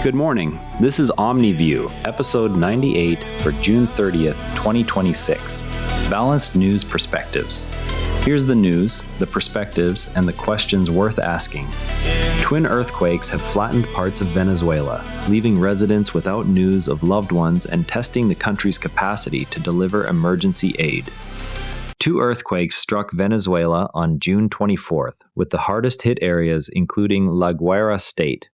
Good morning. This is Omni View, episode 98 for June 30th, 2026. Balanced news perspectives. Here's the news, the perspectives, and the questions worth asking. Twin earthquakes have flattened parts of Venezuela, leaving residents without news of loved ones and testing the country's capacity to deliver emergency aid. Two earthquakes struck Venezuela on June 24th, with the hardest hit areas including La Guaira state.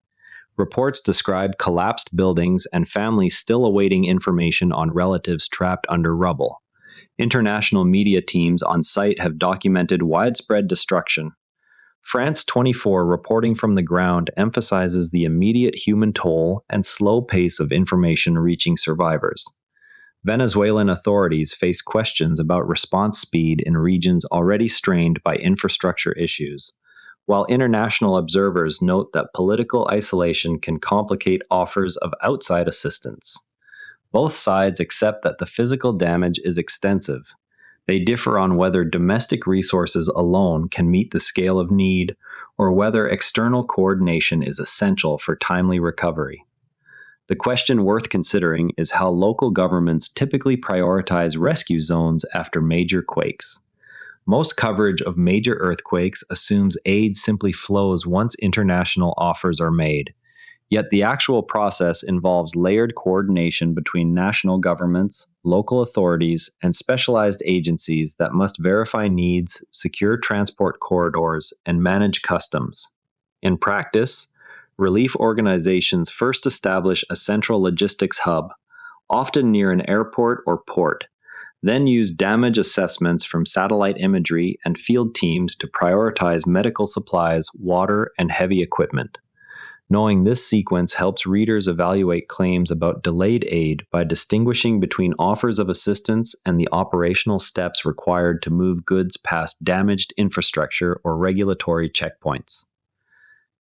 Reports describe collapsed buildings and families still awaiting information on relatives trapped under rubble. International media teams on site have documented widespread destruction. France 24 reporting from the ground emphasizes the immediate human toll and slow pace of information reaching survivors. Venezuelan authorities face questions about response speed in regions already strained by infrastructure issues, while international observers note that political isolation can complicate offers of outside assistance. Both sides accept that the physical damage is extensive. They differ on whether domestic resources alone can meet the scale of need, or whether external coordination is essential for timely recovery. The question worth considering is how local governments typically prioritize rescue zones after major quakes. Most coverage of major earthquakes assumes aid simply flows once international offers are made. Yet the actual process involves layered coordination between national governments, local authorities, and specialized agencies that must verify needs, secure transport corridors, and manage customs. In practice, relief organizations first establish a central logistics hub, often near an airport or port, then use damage assessments from satellite imagery and field teams to prioritize medical supplies, water, and heavy equipment. Knowing this sequence helps readers evaluate claims about delayed aid by distinguishing between offers of assistance and the operational steps required to move goods past damaged infrastructure or regulatory checkpoints.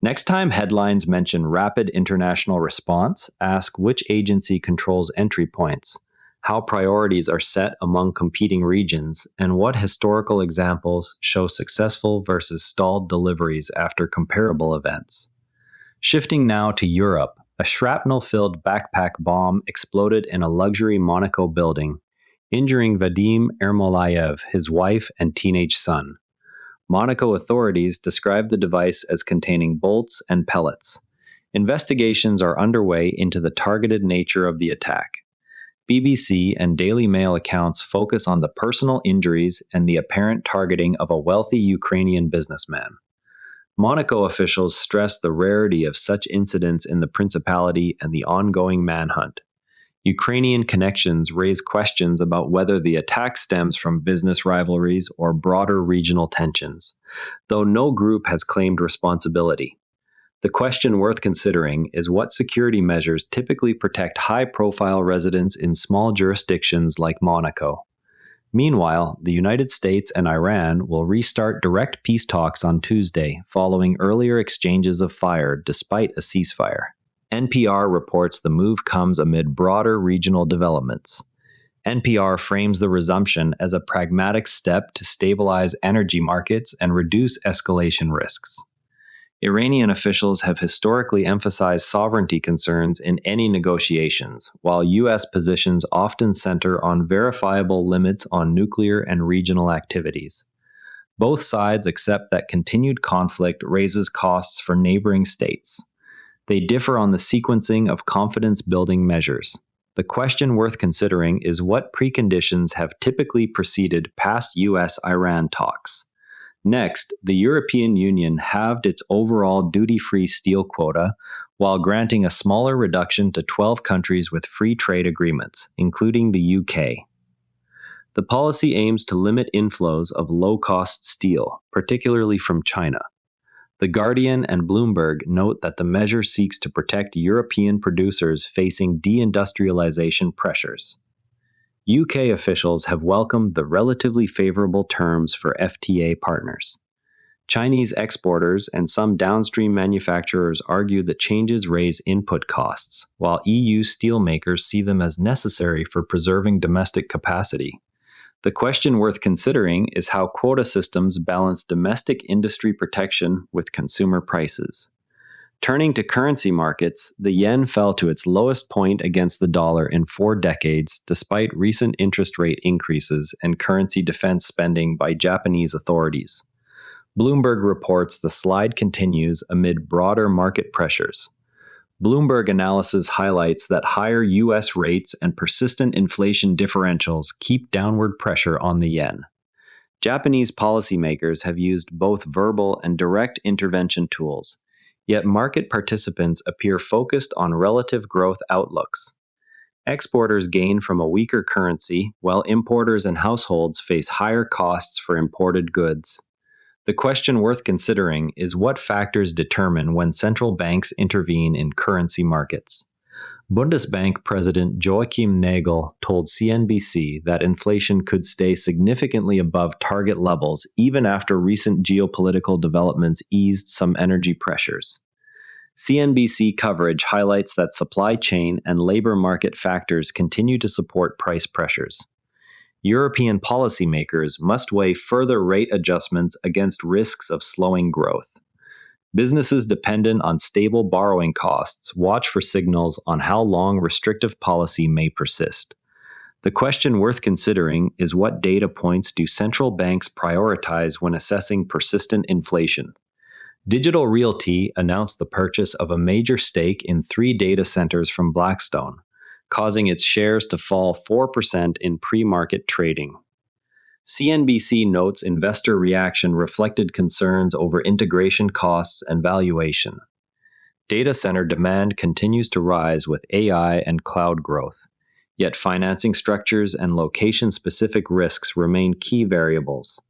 Next time headlines mention rapid international response, ask which agency controls entry points, how priorities are set among competing regions, and what historical examples show successful versus stalled deliveries after comparable events. Shifting now to Europe, a shrapnel-filled backpack bomb exploded in a luxury Monaco building, injuring Vadim Ermolayev, his wife, and teenage son. Monaco authorities described the device as containing bolts and pellets. Investigations are underway into the targeted nature of the attack. BBC and Daily Mail accounts focus on the personal injuries and the apparent targeting of a wealthy Ukrainian businessman. Monaco officials stress the rarity of such incidents in the principality and the ongoing manhunt. Ukrainian connections raise questions about whether the attack stems from business rivalries or broader regional tensions, though no group has claimed responsibility. The question worth considering is what security measures typically protect high-profile residents in small jurisdictions like Monaco. Meanwhile, the United States and Iran will restart direct peace talks on Tuesday following earlier exchanges of fire despite a ceasefire. NPR reports the move comes amid broader regional developments. NPR frames the resumption as a pragmatic step to stabilize energy markets and reduce escalation risks. Iranian officials have historically emphasized sovereignty concerns in any negotiations, while U.S. positions often center on verifiable limits on nuclear and regional activities. Both sides accept that continued conflict raises costs for neighboring states. They differ on the sequencing of confidence-building measures. The question worth considering is what preconditions have typically preceded past U.S.-Iran talks. Next, the European Union halved its overall duty-free steel quota, while granting a smaller reduction to 12 countries with free trade agreements, including the UK. The policy aims to limit inflows of low-cost steel, particularly from China. The Guardian and Bloomberg note that the measure seeks to protect European producers facing deindustrialization pressures. UK officials have welcomed the relatively favorable terms for FTA partners. Chinese exporters and some downstream manufacturers argue that changes raise input costs, while EU steelmakers see them as necessary for preserving domestic capacity. The question worth considering is how quota systems balance domestic industry protection with consumer prices. Turning to currency markets, the yen fell to its lowest point against the dollar in 4 decades despite recent interest rate increases and currency defense spending by Japanese authorities. Bloomberg reports the slide continues amid broader market pressures. Bloomberg analysis highlights that higher U.S. rates and persistent inflation differentials keep downward pressure on the yen. Japanese policymakers have used both verbal and direct intervention tools, yet market participants appear focused on relative growth outlooks. Exporters gain from a weaker currency, while importers and households face higher costs for imported goods. The question worth considering is what factors determine when central banks intervene in currency markets. Bundesbank President Joachim Nagel told CNBC that inflation could stay significantly above target levels even after recent geopolitical developments eased some energy pressures. CNBC coverage highlights that supply chain and labor market factors continue to support price pressures. European policymakers must weigh further rate adjustments against risks of slowing growth. Businesses dependent on stable borrowing costs watch for signals on how long restrictive policy may persist. The question worth considering is what data points do central banks prioritize when assessing persistent inflation? Digital Realty announced the purchase of a major stake in 3 data centers from Blackstone, causing its shares to fall 4% in pre-market trading. CNBC notes investor reaction reflected concerns over integration costs and valuation. Data center demand continues to rise with AI and cloud growth, yet financing structures and location-specific risks remain key variables.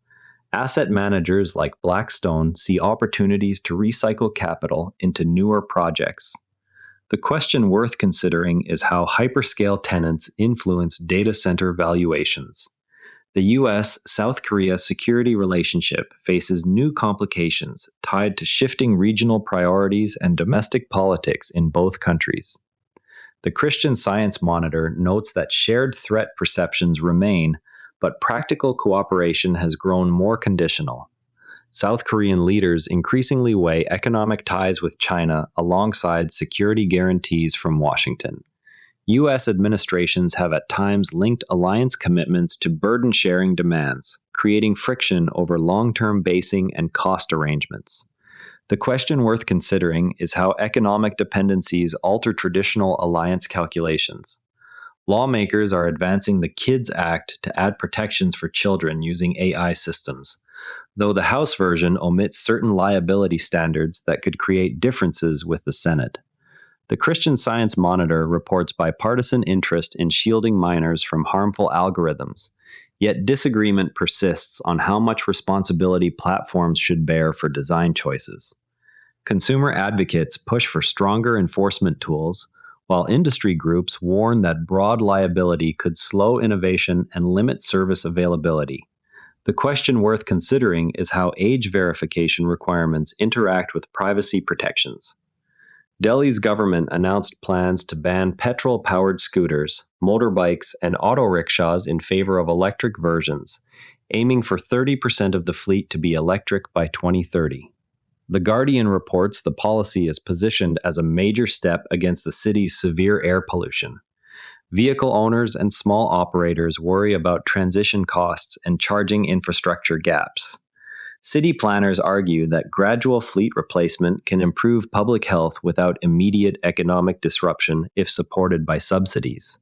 Asset managers like Blackstone see opportunities to recycle capital into newer projects. The question worth considering is how hyperscale tenants influence data center valuations. The U.S.-South Korea security relationship faces new complications tied to shifting regional priorities and domestic politics in both countries. The Christian Science Monitor notes that shared threat perceptions remain, but practical cooperation has grown more conditional. South Korean leaders increasingly weigh economic ties with China alongside security guarantees from Washington. U.S. administrations have at times linked alliance commitments to burden-sharing demands, creating friction over long-term basing and cost arrangements. The question worth considering is how economic dependencies alter traditional alliance calculations. Lawmakers are advancing the KIDS Act to add protections for children using AI systems, though the House version omits certain liability standards that could create differences with the Senate. The Christian Science Monitor reports bipartisan interest in shielding minors from harmful algorithms, yet disagreement persists on how much responsibility platforms should bear for design choices. Consumer advocates push for stronger enforcement tools, while industry groups warn that broad liability could slow innovation and limit service availability. The question worth considering is how age verification requirements interact with privacy protections. Delhi's government announced plans to ban petrol-powered scooters, motorbikes, and auto rickshaws in favor of electric versions, aiming for 30% of the fleet to be electric by 2030. The Guardian reports the policy is positioned as a major step against the city's severe air pollution. Vehicle owners and small operators worry about transition costs and charging infrastructure gaps. City planners argue that gradual fleet replacement can improve public health without immediate economic disruption if supported by subsidies.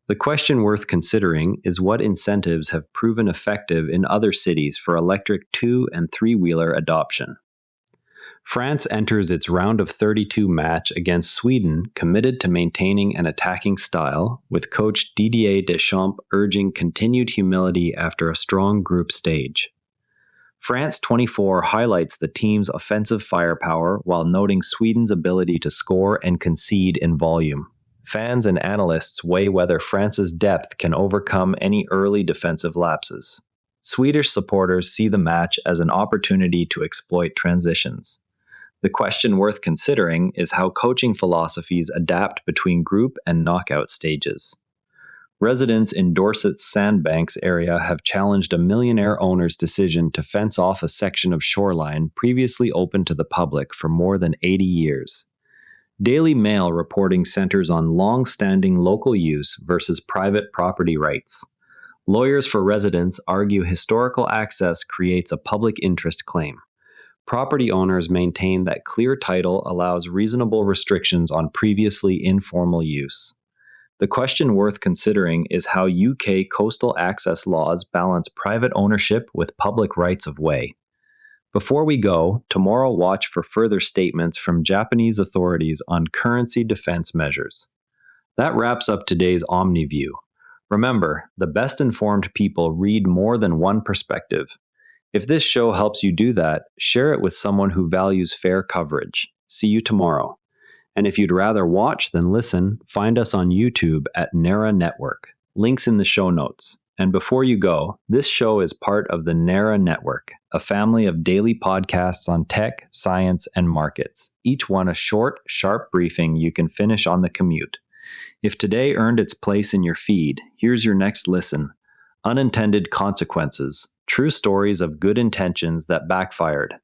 The question worth considering is what incentives have proven effective in other cities for electric 2- and 3-wheeler adoption. France enters its round of 32 match against Sweden, committed to maintaining an attacking style, with coach Didier Deschamps urging continued humility after a strong group stage. France 24 highlights the team's offensive firepower while noting Sweden's ability to score and concede in volume. Fans and analysts weigh whether France's depth can overcome any early defensive lapses. Swedish supporters see the match as an opportunity to exploit transitions. The question worth considering is how coaching philosophies adapt between group and knockout stages. Residents in Dorset's Sandbanks area have challenged a millionaire owner's decision to fence off a section of shoreline previously open to the public for more than 80 years. Daily Mail reporting centers on long-standing local use versus private property rights. Lawyers for residents argue historical access creates a public interest claim. Property owners maintain that clear title allows reasonable restrictions on previously informal use. The question worth considering is how UK coastal access laws balance private ownership with public rights of way. Before we go, tomorrow watch for further statements from Japanese authorities on currency defense measures. That wraps up today's Omni View. Remember, the best informed people read more than one perspective. If this show helps you do that, share it with someone who values fair coverage. See you tomorrow. And if you'd rather watch than listen, find us on YouTube at NARA Network. Links in the show notes. And before you go, this show is part of the NARA Network, a family of daily podcasts on tech, science, and markets, each one a short, sharp briefing you can finish on the commute. If today earned its place in your feed, here's your next listen. Unintended Consequences, True Stories of Good Intentions That Backfired.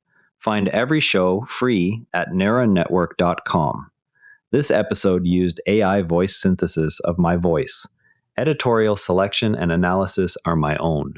Find every show free at naranetwork.com. This episode used AI voice synthesis of my voice. Editorial selection and analysis are my own.